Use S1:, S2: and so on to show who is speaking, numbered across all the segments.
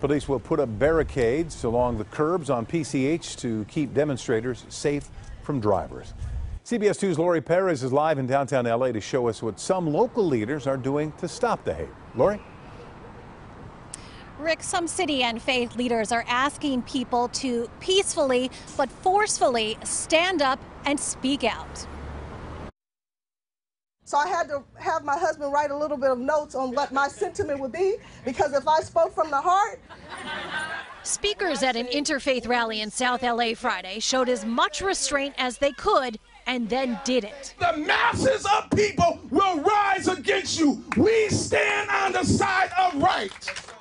S1: Police will put up barricades along the curbs on PCH to keep demonstrators safe from drivers. CBS 2's Lori Perez is live in downtown L.A. to show us what some local leaders are doing to stop the hate. Lori?
S2: Rick, some city and faith leaders are asking people to peacefully but forcefully stand up and speak out.
S3: So I had to have my husband write a little bit of notes on what my sentiment would be, because if I spoke from the heart.
S2: Speakers at an interfaith rally in South L.A. Friday showed as much restraint as they could and then didn't.
S4: The masses of people will rise against you. We stand on the side of right.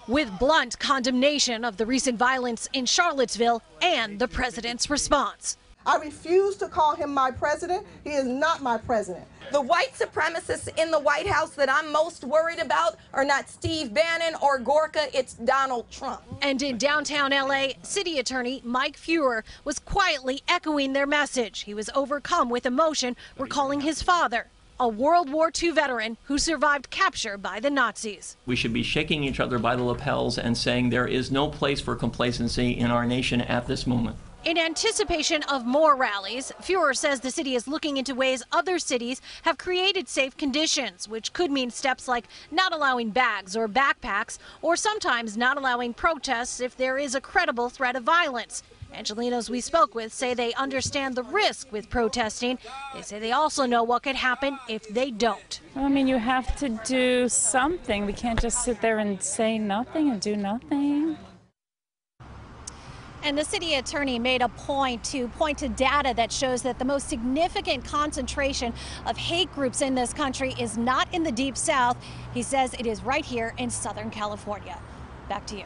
S2: With blunt condemnation of the recent violence in Charlottesville and the president's response.
S3: I refuse to call him my president. He is not my president.
S5: The white supremacists in the White House that I'm most worried about are not Steve Bannon or Gorka, it's Donald Trump.
S2: And in downtown L.A., City Attorney Mike Feuer was quietly echoing their message. He was overcome with emotion, recalling his father, a World War II veteran who survived capture by the Nazis.
S6: We should be shaking each other by the lapels and saying there is no place for complacency in our nation at this moment.
S2: In anticipation of more rallies, Feuer says the city is looking into ways other cities have created safe conditions, which could mean steps like not allowing bags or backpacks, or sometimes not allowing protests if there is a credible threat of violence. Angelenos we spoke with say they understand the risk with protesting. They say they also know what could happen if they don't.
S7: Well, I mean, you have to do something. We can't just sit there and say nothing and do nothing.
S2: And the city attorney made a point to data that shows that the most significant concentration of hate groups in this country is not in the Deep South. He says it is right here in Southern California. Back to you.